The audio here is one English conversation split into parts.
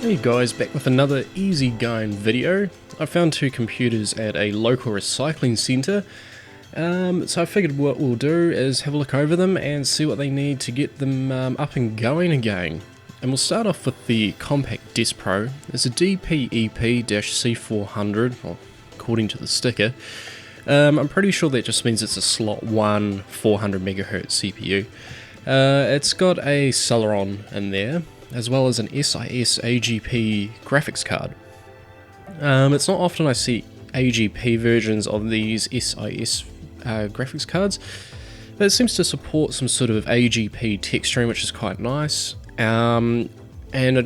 Hey guys, back with another easygoing video. I found two computers at a local recycling centre, so I figured what we'll do is have a look over them and see what they need to get them up and going again. And we'll start off with the Compaq Desk Pro. It's a DPEP-C400, well, according to the sticker. I'm pretty sure that just means it's a slot 1 400MHz CPU. It's got a Celeron in there, as well as an SIS AGP graphics card. It's not often I see AGP versions of these SIS graphics cards, but it seems to support some sort of AGP texturing, which is quite nice. And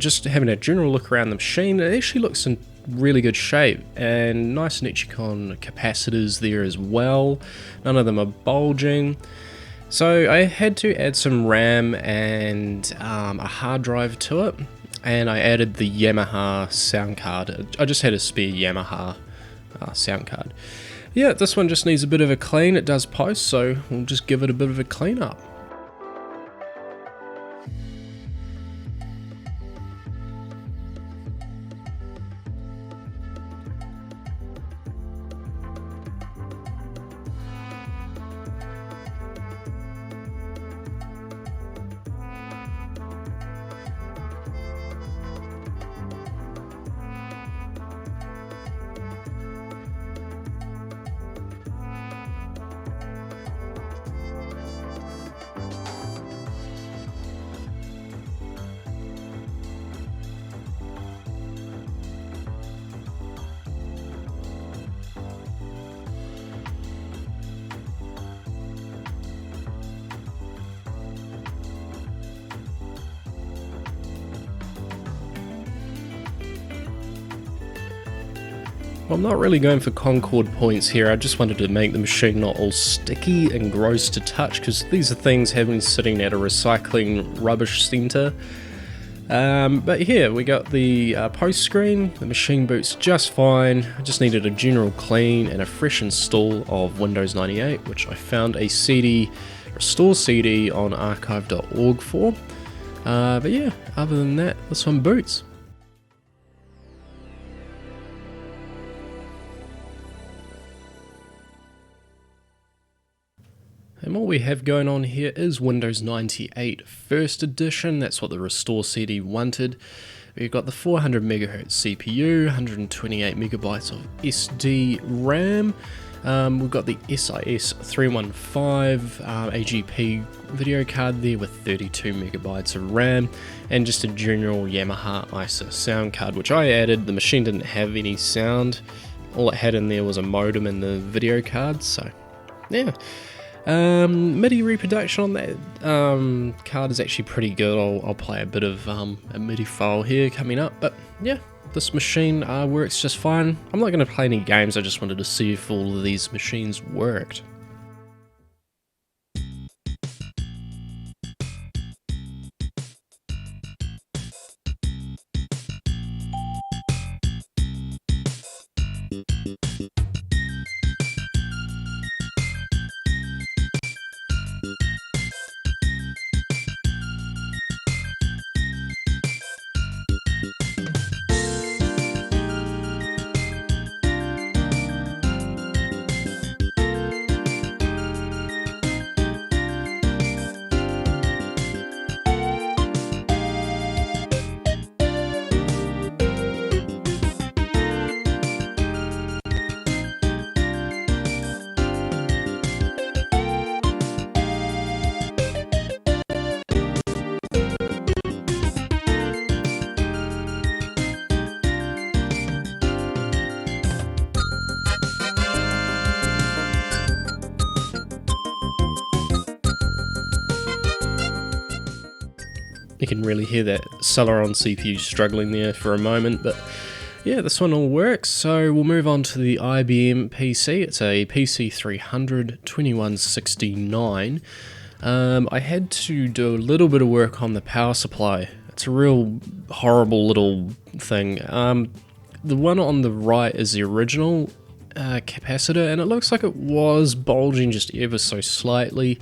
just having a general look around the machine, it actually looks in really good shape, and nice Nichicon capacitors there as well. None of them are bulging. So I had to add some RAM and a hard drive to it, and I added the Yamaha sound card. I just had a spare Yamaha sound card. Yeah, this one just needs a bit of a clean. It does post, so we'll just give it a bit of a clean up. Well, I'm not really going for Concord points here. I just wanted to make the machine not all sticky and gross to touch, because these are things having sitting at a recycling rubbish centre. But here we got the post screen. The machine boots just fine. I just needed a general clean and a fresh install of Windows 98, which I found a CD, restore CD on archive.org for. But yeah, other than that, this one boots. And what we have going on here is Windows 98 First Edition. That's what the Restore CD wanted. We've got the 400MHz CPU, 128MB of SD RAM. We've got the SIS 315 AGP video card there with 32MB of RAM, and just a general Yamaha ISA sound card, which I added. The machine didn't have any sound. All it had in there was a modem and the video card, so yeah. MIDI reproduction on that card is actually pretty good. I'll play a bit of a MIDI file here coming up, but yeah, this machine works just fine. I'm not going to play any games, I just wanted to see if all of these machines worked. You can really hear that Celeron CPU struggling there for a moment, but yeah, this one all works. So we'll move on to the IBM PC. It's a PC300 2169. I had to do a little bit of work on the power supply. It's a real horrible little thing. The one on the right is the original capacitor, and it looks like it was bulging just ever so slightly.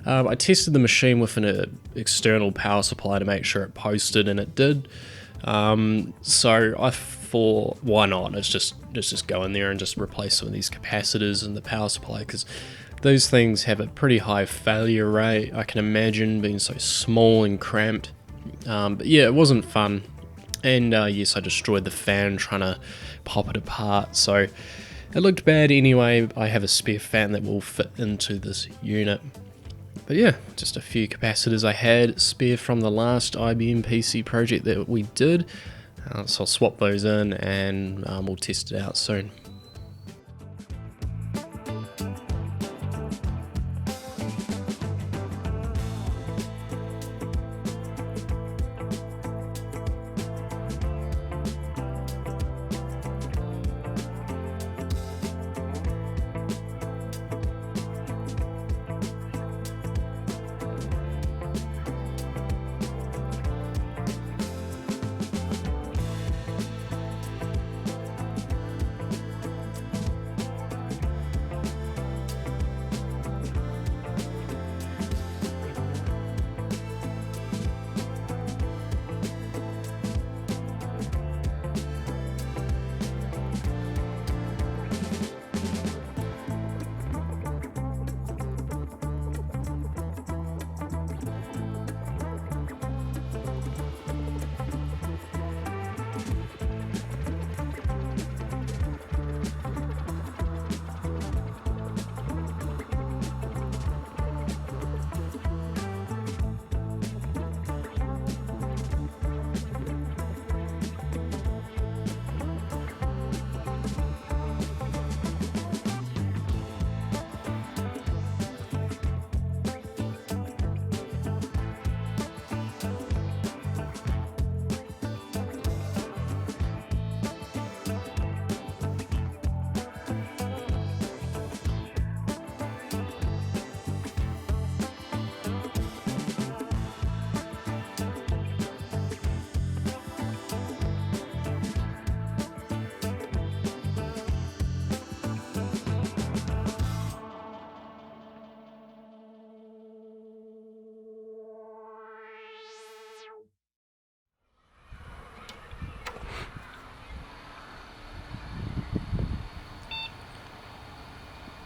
I tested the machine with an external power supply to make sure it posted, and it did. So I thought, why not? Let's just go in there and just replace some of these capacitors in the power supply, because those things have a pretty high failure rate. I can imagine being so small and cramped. But yeah, it wasn't fun. And yes, I destroyed the fan trying to pop it apart. So it looked bad anyway. I have a spare fan that will fit into this unit. But yeah, just a few capacitors I had spare from the last IBM PC project that we did. So I'll swap those in and we'll test it out soon.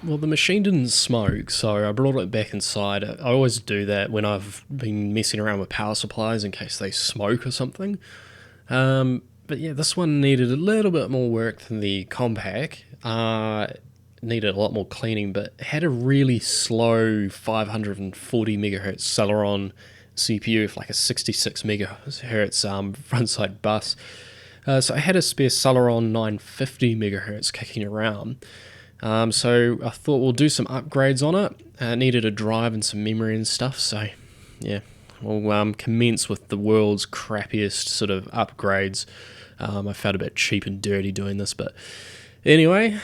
Well, the machine didn't smoke, so I brought it back inside. I always do that when I've been messing around with power supplies in case they smoke or something. But yeah, this one needed a little bit more work than the Compaq. Needed a lot more cleaning, but had a really slow 540 megahertz Celeron CPU with like a 66 megahertz frontside bus. So I had a spare Celeron 950 megahertz kicking around. So I thought we'll do some upgrades on it. It needed a drive and some memory and stuff, so yeah, we'll commence with the world's crappiest sort of upgrades. I felt a bit cheap and dirty doing this, but anyway,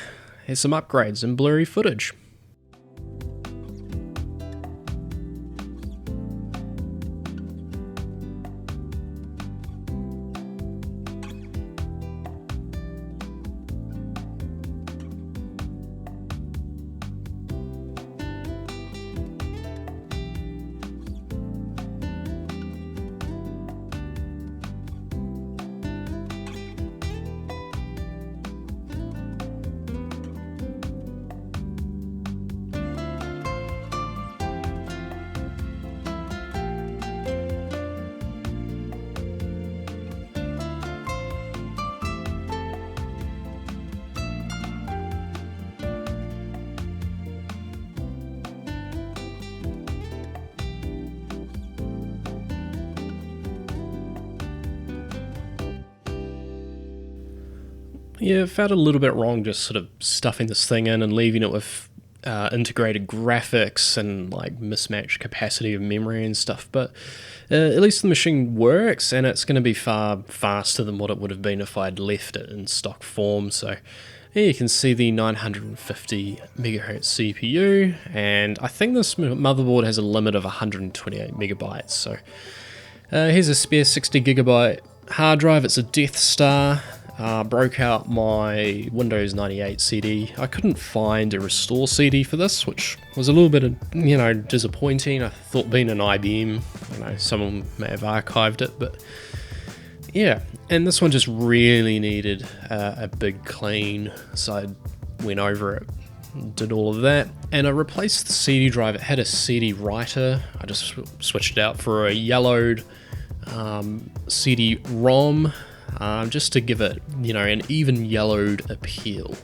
here's some upgrades and blurry footage. Yeah, it felt a little bit wrong just sort of stuffing this thing in and leaving it with integrated graphics and like mismatched capacity of memory and stuff, but at least the machine works, and it's going to be far faster than what it would have been if I'd left it in stock form. So here you can see the 950 megahertz CPU, and I think this motherboard has a limit of 128 megabytes. So here's a spare 60 gigabyte hard drive. It's a Death Star. Broke out my Windows 98 CD. I couldn't find a restore CD for this, which was a little bit, disappointing. I thought being an IBM, someone may have archived it, but Yeah, and this one just really needed a big clean, so I went over it, did all of that, and I replaced the CD drive. It had a CD writer. I just switched it out for a yellowed CD-ROM, just to give it, an even yellowed appeal.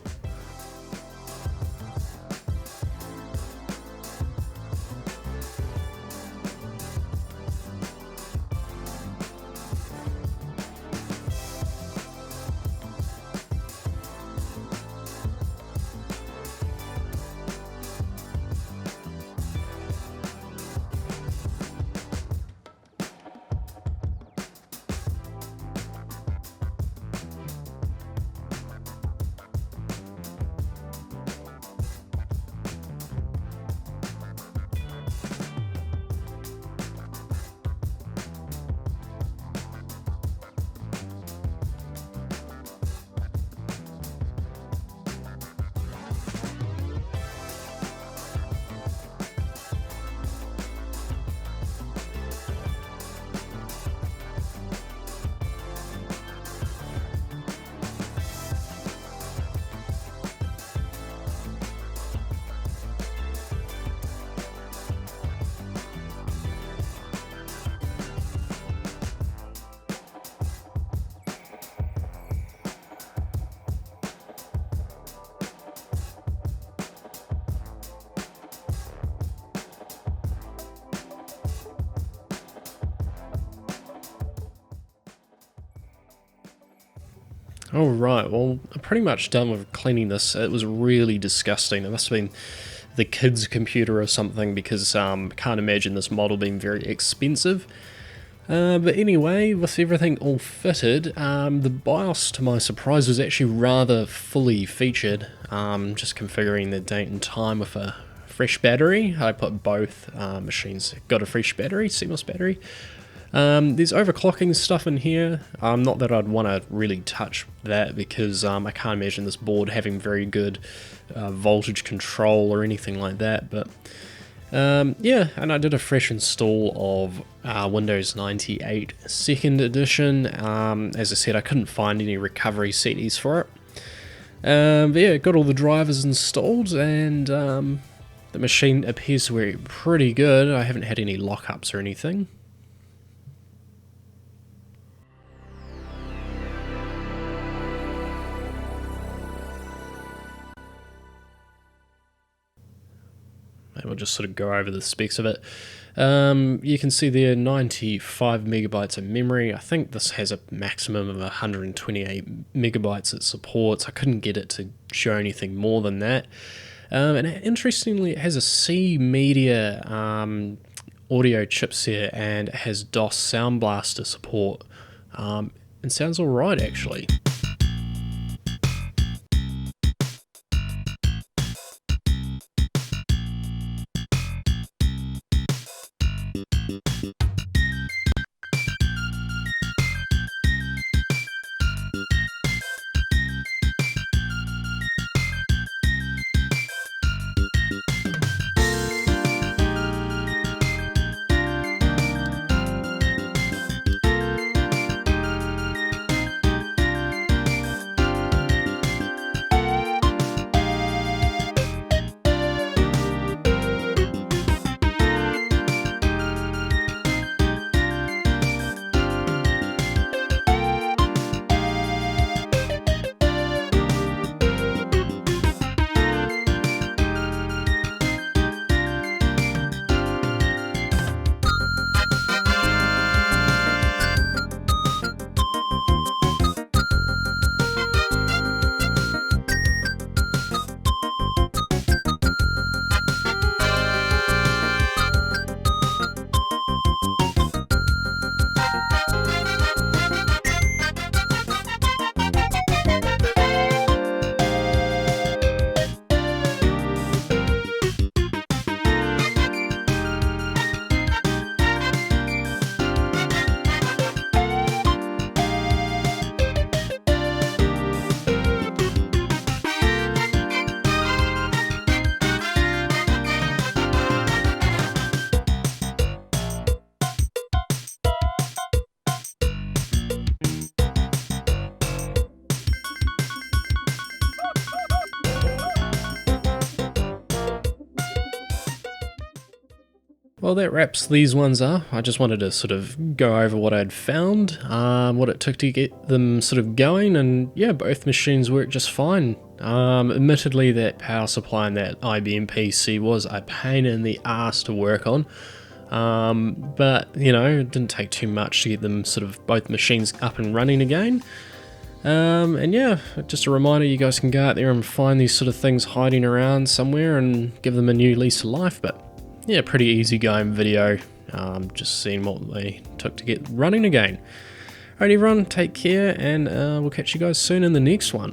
All right, well, I'm pretty much done with cleaning this. It was really disgusting. It must have been the kid's computer or something, because I can't imagine this model being very expensive. But anyway, with everything all fitted, the BIOS, to my surprise, was actually rather fully featured. Just configuring the date and time with a fresh battery. I put both machines got a fresh battery, CMOS battery. There's overclocking stuff in here. Not that I'd want to really touch that, because I can't imagine this board having very good voltage control or anything like that. But yeah, and I did a fresh install of Windows 98 2nd edition. As I said, I couldn't find any recovery CDs for it. But yeah, got all the drivers installed, and the machine appears to work pretty good. I haven't had any lockups or anything. We'll just sort of go over the specs of it. You can see there 95 megabytes of memory. I think this has a maximum of 128 megabytes it supports. I couldn't get it to show anything more than that. And interestingly, it has a C Media audio chipset, and it has DOS Sound Blaster support. And sounds alright, actually. Well, that wraps these ones up. I just wanted to sort of go over what I'd found, what it took to get them sort of going, and yeah, both machines work just fine. Admittedly, that power supply and that IBM PC was a pain in the ass to work on, but you know, it didn't take too much to get them sort of both machines up and running again. And yeah, just a reminder, you guys can go out there and find these sort of things hiding around somewhere and give them a new lease of life. But yeah, pretty easy going video, just seeing what they took to get running again. Alright everyone, take care, and we'll catch you guys soon in the next one.